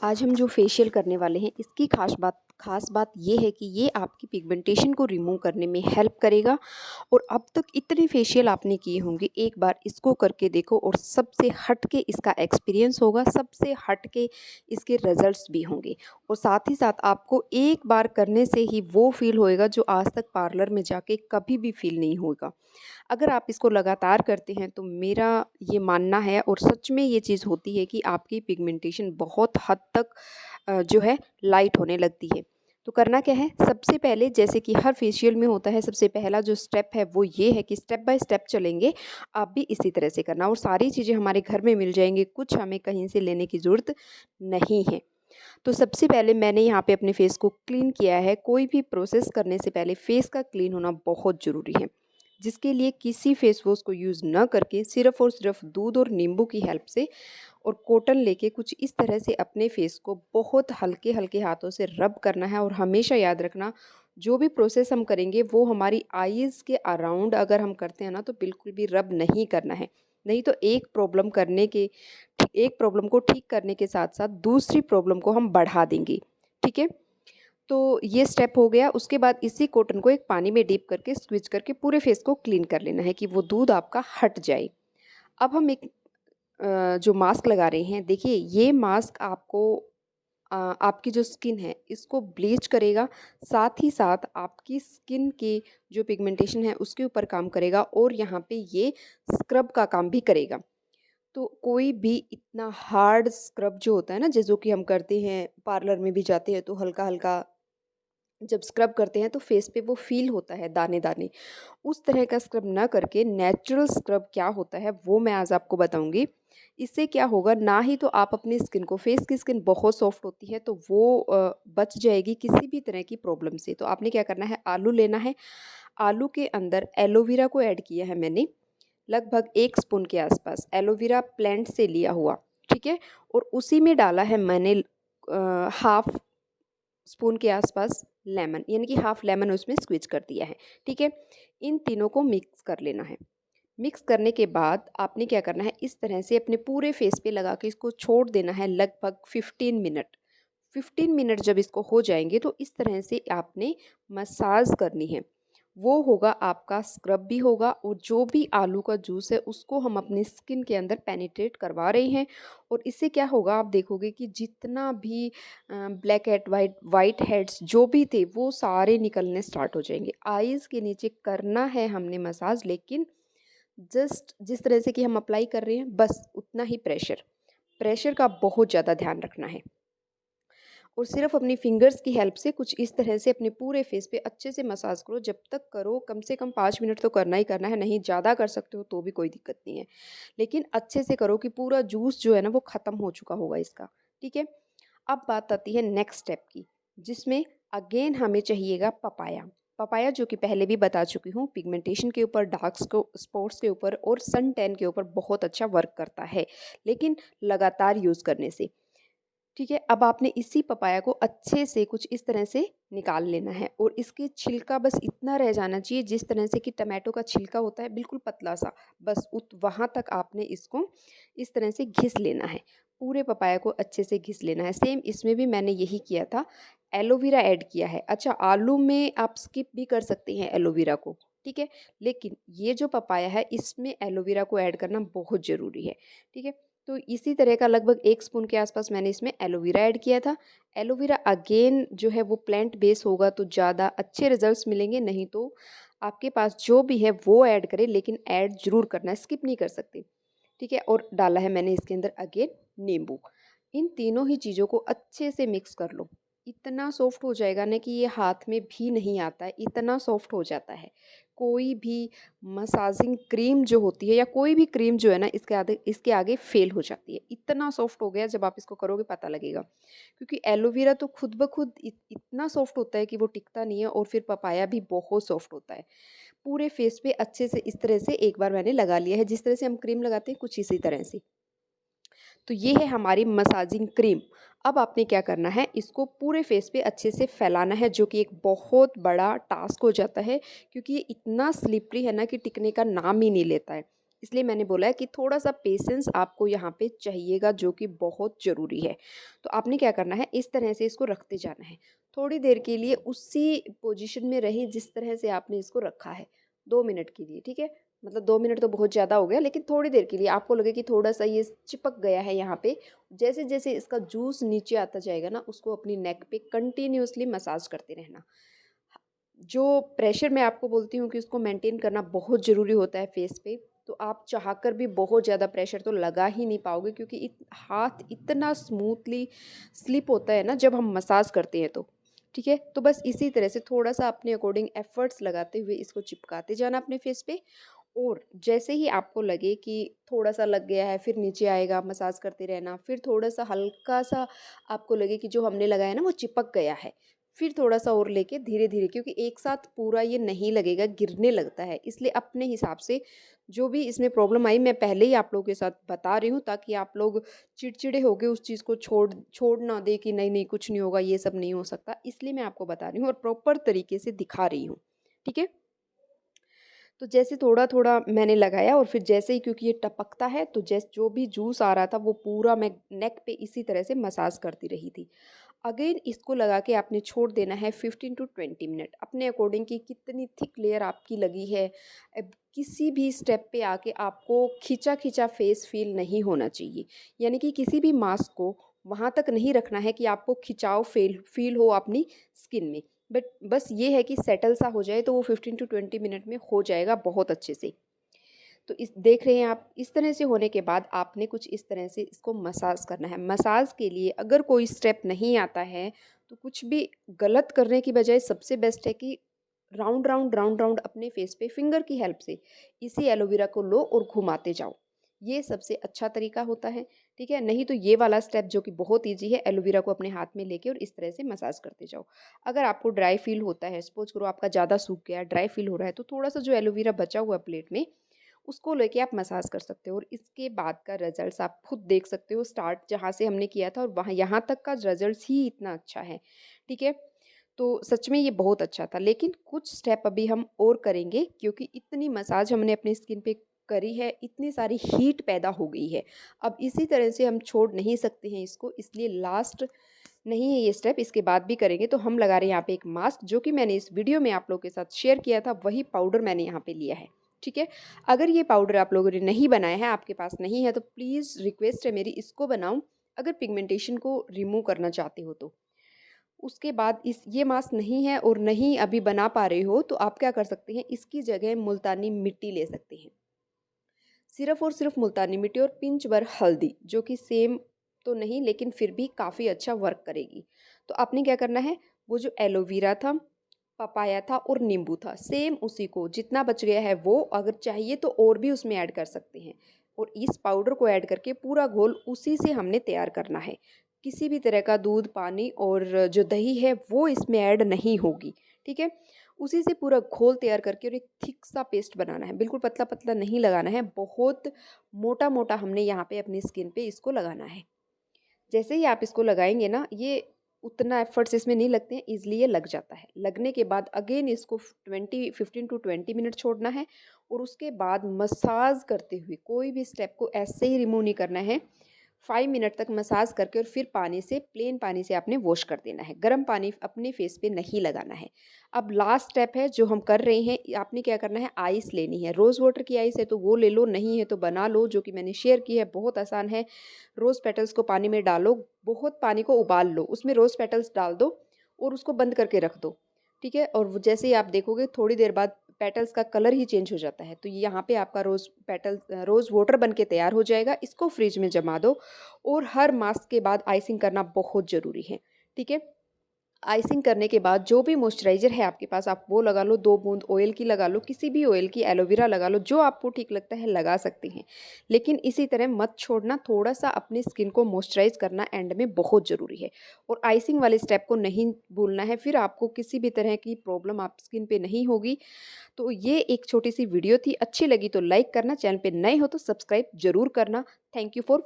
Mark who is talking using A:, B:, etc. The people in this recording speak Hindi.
A: आज हम जो फेशियल करने वाले हैं इसकी ख़ास बात ये है कि ये आपकी पिगमेंटेशन को रिमूव करने में हेल्प करेगा। और अब तक इतने फेशियल आपने किए होंगे, एक बार इसको करके देखो और सबसे हट के इसका एक्सपीरियंस होगा, सबसे हट के इसके रिजल्ट्स भी होंगे। और साथ ही साथ आपको एक बार करने से ही वो फील होएगा जो आज तक पार्लर में जाके कभी भी फील नहीं होगा। अगर आप इसको लगातार करते हैं तो मेरा ये मानना है, और सच में ये चीज़ होती है, कि आपकी पिगमेंटेशन बहुत हद तक जो है लाइट होने लगती है। तो करना क्या है, सबसे पहले जैसे कि हर फेशियल में होता है, सबसे पहला जो स्टेप है वो ये है कि स्टेप बाय स्टेप चलेंगे। आप भी इसी तरह से करना, और सारी चीज़ें हमारे घर में मिल जाएंगी, कुछ हमें कहीं से लेने की ज़रूरत नहीं है। तो सबसे पहले मैंने यहाँ पे अपने फेस को क्लीन किया है। कोई भी प्रोसेस करने से पहले फेस का क्लीन होना बहुत ज़रूरी है, जिसके लिए किसी फेस वॉश को यूज़ न करके सिर्फ़ और सिर्फ दूध और नींबू की हेल्प से और कॉटन लेके कुछ इस तरह से अपने फेस को बहुत हल्के हल्के हाथों से रब करना है। और हमेशा याद रखना, जो भी प्रोसेस हम करेंगे वो हमारी आईज़ के अराउंड अगर हम करते हैं ना, तो बिल्कुल भी रब नहीं करना है। नहीं तो एक प्रॉब्लम को ठीक करने के साथ साथ दूसरी प्रॉब्लम को हम बढ़ा देंगे। ठीक है, तो ये स्टेप हो गया। उसके बाद इसी कॉटन को एक पानी में डीप करके स्क्वीज करके पूरे फेस को क्लीन कर लेना है कि वो दूध आपका हट जाए। अब हम एक जो मास्क लगा रहे हैं, देखिए ये मास्क आपको आपकी जो स्किन है इसको ब्लीच करेगा, साथ ही साथ आपकी स्किन के जो पिगमेंटेशन है उसके ऊपर काम करेगा, और यहाँ पे ये स्क्रब का काम भी करेगा। तो कोई भी इतना हार्ड स्क्रब जो होता है ना, जैसे कि हम करते हैं पार्लर में भी जाते हैं तो हल्का हल्का जब स्क्रब करते हैं तो फेस पे वो फील होता है दाने दाने, उस तरह का स्क्रब ना करके नेचुरल स्क्रब क्या होता है वो मैं आज आपको बताऊंगी। इससे क्या होगा, ना ही तो आप अपनी स्किन को, फेस की स्किन बहुत सॉफ्ट होती है तो वो बच जाएगी किसी भी तरह की प्रॉब्लम से। तो आपने क्या करना है, आलू लेना है। आलू के अंदर एलोवेरा को ऐड किया है मैंने, लगभग 1 स्पून के आसपास एलोवेरा प्लांट से लिया हुआ। ठीक है, और उसी में डाला है मैंने हाफ स्पून के आसपास लेमन, यानी कि हाफ लेमन उसमें स्क्वीज कर दिया है। ठीक है, इन तीनों को मिक्स कर लेना है। मिक्स करने के बाद आपने क्या करना है, इस तरह से अपने पूरे फेस पे लगा के इसको छोड़ देना है लगभग 15 मिनट। 15 मिनट जब इसको हो जाएंगे तो इस तरह से आपने मसाज करनी है। वो होगा आपका स्क्रब भी होगा, और जो भी आलू का जूस है उसको हम अपनी स्किन के अंदर पेनिट्रेट करवा रहे हैं। और इससे क्या होगा, आप देखोगे कि जितना भी ब्लैक हेड वाइट हेड्स जो भी थे वो सारे निकलने स्टार्ट हो जाएंगे। आईज़ के नीचे करना है हमने मसाज, लेकिन जस्ट जिस तरह से कि हम अप्लाई कर रहे हैं बस उतना ही प्रेशर प्रेशर का बहुत ज़्यादा ध्यान रखना है। और सिर्फ अपनी फिंगर्स की हेल्प से कुछ इस तरह से अपने पूरे फेस पे अच्छे से मसाज करो। जब तक करो कम से कम 5 मिनट तो करना ही करना है, नहीं ज़्यादा कर सकते हो तो भी कोई दिक्कत नहीं है, लेकिन अच्छे से करो कि पूरा जूस जो है ना वो ख़त्म हो चुका होगा इसका। ठीक है, अब बात आती है नेक्स्ट स्टेप की, जिसमें अगेन हमें चाहिएगा पपाया। पपाया जो कि पहले भी बता चुकी हूँ, पिगमेंटेशन के ऊपर, डार्क स्पॉट्स के ऊपर और सन टैन के ऊपर बहुत अच्छा वर्क करता है, लेकिन लगातार यूज़ करने से। ठीक है, अब आपने इसी पपाया को अच्छे से कुछ इस तरह से निकाल लेना है, और इसके छिलका बस इतना रह जाना चाहिए जिस तरह से कि टमाटो का छिलका होता है, बिल्कुल पतला सा, बस वहाँ तक आपने इसको इस तरह से घिस लेना है। पूरे पपाया को अच्छे से घिस लेना है। सेम इसमें भी मैंने यही किया था, एलोवेरा ऐड किया है। अच्छा, आलू में आप स्किप भी कर सकते हैं एलोवेरा को, ठीक है, लेकिन ये जो पपाया है इसमें एलोवेरा को ऐड करना बहुत ज़रूरी है। ठीक है, तो इसी तरह का लगभग 1 स्पून के आसपास मैंने इसमें एलोवेरा ऐड किया था। एलोवेरा अगेन जो है वो प्लांट बेस होगा तो ज़्यादा अच्छे रिजल्ट्स मिलेंगे, नहीं तो आपके पास जो भी है वो ऐड करें, लेकिन ऐड ज़रूर करना है, स्किप नहीं कर सकते। ठीक है, और डाला है मैंने इसके अंदर अगेन नींबू। इन तीनों ही चीज़ों को अच्छे से मिक्स कर लो। इतना सॉफ्ट हो जाएगा ना कि ये हाथ में भी नहीं आता है, इतना सॉफ्ट हो जाता है। कोई भी मसाजिंग क्रीम जो होती है या कोई भी क्रीम जो है ना, इसके आगे फेल हो जाती है। इतना सॉफ्ट हो गया, जब आप इसको करोगे पता लगेगा, क्योंकि एलोवेरा तो खुद ब खुद इतना सॉफ्ट होता है कि वो टिकता नहीं है, और फिर पपाया भी बहुत सॉफ्ट होता है। पूरे फेस पे अच्छे से इस तरह से एक बार मैंने लगा लिया है, जिस तरह से हम क्रीम लगाते हैं कुछ इसी तरह से। तो ये है हमारी मसाजिंग क्रीम। अब आपने क्या करना है, इसको पूरे फेस पे अच्छे से फैलाना है, जो कि एक बहुत बड़ा टास्क हो जाता है, क्योंकि ये इतना स्लिपरी है ना कि टिकने का नाम ही नहीं लेता है। इसलिए मैंने बोला है कि थोड़ा-सा पेशेंस आपको यहाँ पे चाहिएगा, जो कि बहुत ज़रूरी है। तो आपने क्या करना है, इस तरह से इसको रखते जाना है। थोड़ी देर के लिए उसी पोज़ीशन में रहे जिस तरह से आपने इसको रखा है, 2 मिनट के लिए, ठीक है? मतलब 2 मिनट तो बहुत ज़्यादा हो गया, लेकिन थोड़ी देर के लिए आपको लगे कि थोड़ा-सा ये चिपक गया है यहाँ पे, जैसे-जैसे इसका जूस नीचे आता जाएगा ना, उसको अपनी नेक पे कंटिन्यूअसली मसाज करते रहना। जो प्रेशर मैं आपको बोलती हूँ कि उसको मेंटेन करना बहुत ज़रूरी होता है फेस पे, तो आप चाहकर भी बहुत ज़्यादा प्रेशर तो लगा ही नहीं पाओगे, क्योंकि हाथ इतना स्मूथली स्लिप होता है ना जब हम मसाज करते हैं तो, ठीक है? तो बस इसी तरह से थोड़ा-सा अपने अकॉर्डिंग एफर्ट्स लगाते हुए इसको चिपकाते जाना अपने फेस पे, और जैसे ही आपको लगे कि थोड़ा-सा लग गया है, फिर नीचे आएगा, मसाज करते रहना, फिर थोड़ा-सा हल्का-सा आपको लगे कि जो हमने लगाया ना वो चिपक गया है, फिर थोड़ा-सा और लेके धीरे-धीरे, क्योंकि एक साथ पूरा ये नहीं लगेगा, गिरने लगता है। इसलिए अपने हिसाब से जो भी इसमें प्रॉब्लम आई, मैं पहले ही आप लोगों के साथ बता रही हूँ, ताकि आप लोग चिड़चिड़े होके उस चीज़ को छोड़ ना दें कि नहीं-नहीं कुछ नहीं होगा, ये सब नहीं हो सकता। इसलिए मैं आपको बता रही हूँ और प्रॉपर तरीके से दिखा रही हूँ। ठीक है? तो जैसे थोड़ा-थोड़ा मैंने लगाया, और फिर जैसे ही, क्योंकि ये टपकता है, तो जो भी जूस आ रहा था वो पूरा मैं नेक पे इसी तरह से मसाज करती रही थी। अगेन इसको लगा के आपने छोड़ देना है 15 टू 20 मिनट, अपने अकॉर्डिंग कि कितनी थिक लेयर आपकी लगी है। अब किसी भी स्टेप पे आके आपको खिंचा-खिंचा फेस फ़ील नहीं होना चाहिए। यानी कि किसी भी मास्क को वहाँ तक नहीं रखना है कि आपको खिंचाव फ़ील हो अपनी स्किन में। बट बस ये है कि सेटल सा हो जाए, तो वो 15 टू 20 मिनट में हो जाएगा बहुत अच्छे से। तो इस देख रहे हैं आप, इस तरह से होने के बाद आपने कुछ इस तरह से इसको मसाज करना है। मसाज के लिए अगर कोई स्टेप नहीं आता है, तो कुछ भी गलत करने की बजाय सबसे बेस्ट है कि राउंड राउंड अपने फेस पे फिंगर की हेल्प से इसी एलोवेरा को लो और घुमाते जाओ। ये सबसे अच्छा तरीका होता है, ठीक है? नहीं तो ये वाला स्टेप जो कि बहुत ईज़ी है, एलोवेरा को अपने हाथ में लेके और इस तरह से मसाज करते जाओ। अगर आपको ड्राई फ़ील होता है, सपोज़ करो आपका ज़्यादा सूख गया है, ड्राई फ़ील हो रहा है, तो थोड़ा-सा जो एलोवेरा बचा हुआ है प्लेट में, उसको लेके आप मसाज कर सकते हो, और इसके बाद का रिजल्ट्स आप खुद देख सकते हो। स्टार्ट जहाँ से हमने किया था और वहाँ यहाँ तक का रिजल्ट्स ही इतना अच्छा है, ठीक है? तो सच में ये बहुत अच्छा था, लेकिन कुछ स्टेप अभी हम और करेंगे, क्योंकि इतनी मसाज हमने अपनी स्किन पे करी है, इतनी सारी हीट पैदा हो गई है। अब इसी तरह से हम छोड़ नहीं सकते हैं इसको, इसलिए लास्ट नहीं है ये स्टेप, इसके बाद भी करेंगे। तो हम लगा रहे हैं यहाँ पे एक मास्क, जो कि मैंने इस वीडियो में आप लोगों के साथ शेयर किया था, वही पाउडर मैंने यहाँ पे लिया है, ठीक है? अगर ये पाउडर आप लोगों ने नहीं बनाया है, आपके पास नहीं है, तो प्लीज़ रिक्वेस्ट है मेरी, इसको बनाओ, अगर पिगमेंटेशन को रिमूव करना चाहते हो तो। उसके बाद इस ये मास्क नहीं है और नहीं अभी बना पा रहे हो, तो आप क्या कर सकते हैं, इसकी जगह मुल्तानी मिट्टी ले सकते हैं। सिर्फ़ और सिर्फ़ मुल्तानी मिट्टी और पिंच भर हल्दी, जो कि सेम तो नहीं, लेकिन फिर भी काफ़ी अच्छा वर्क करेगी। तो आपने क्या करना है, वो जो एलोवेरा था, पपाया था और नींबू था, सेम उसी को जितना बच गया है वो, अगर चाहिए तो और भी उसमें ऐड कर सकते हैं, और इस पाउडर को ऐड करके पूरा घोल उसी से हमने तैयार करना है। किसी भी तरह का दूध, पानी और जो दही है वो इसमें ऐड नहीं होगी, ठीक है? उसी से पूरा घोल तैयार करके और एक थिक सा पेस्ट बनाना है, बिल्कुल पतला-पतला नहीं लगाना है, बहुत मोटा-मोटा हमने यहाँ पे अपनी स्किन पे इसको लगाना है। जैसे ही आप इसको लगाएँगे ना, ये उतना एफर्ट्स इसमें नहीं लगते हैं, ईज़िली ये लग जाता है। लगने के बाद अगेन इसको 15 टू 20 मिनट छोड़ना है, और उसके बाद मसाज करते हुए, कोई भी स्टेप को ऐसे ही रिमूव नहीं करना है। 5 मिनट तक मसाज करके और फिर पानी से, प्लेन पानी से आपने वॉश कर देना है। गर्म पानी अपने फेस पे नहीं लगाना है। अब लास्ट स्टेप है जो हम कर रहे हैं, आपने क्या करना है, आइस लेनी है। रोज़ वाटर की आइस है तो वो ले लो, नहीं है तो बना लो, जो कि मैंने शेयर की है, बहुत आसान है। रोज़ पेटल्स को पानी में डालो, बहुत पानी को उबाल लो, उसमें रोज़ पेटल्स डाल दो और उसको बंद करके रख दो, ठीक है? और वो जैसे ही आप देखोगे थोड़ी देर बाद पेटल्स का कलर ही चेंज हो जाता है। तो यहाँ पे आपका रोज़ वाटर बन के तैयार हो जाएगा। इसको फ्रिज में जमा दो, और हर मास्क के बाद आइसिंग करना बहुत ज़रूरी है, ठीक है? आइसिंग करने के बाद जो भी मॉइस्चराइज़र है आपके पास, आप वो लगा लो, 2 बूंद ऑयल की लगा लो, किसी भी ऑयल की, एलोवेरा लगा लो, जो आपको ठीक लगता है लगा सकते हैं। लेकिन इसी तरह मत छोड़ना, थोड़ा-सा अपनी स्किन को मॉइस्चराइज़ करना एंड में बहुत ज़रूरी है, और आइसिंग वाले स्टेप को नहीं भूलना है, फिर आपको किसी भी तरह की प्रॉब्लम आप स्किन पे नहीं होगी। तो ये एक छोटी-सी वीडियो थी, अच्छी लगी तो लाइक करना, चैनल पे नए हो तो सब्सक्राइब ज़रूर करना। Thank you for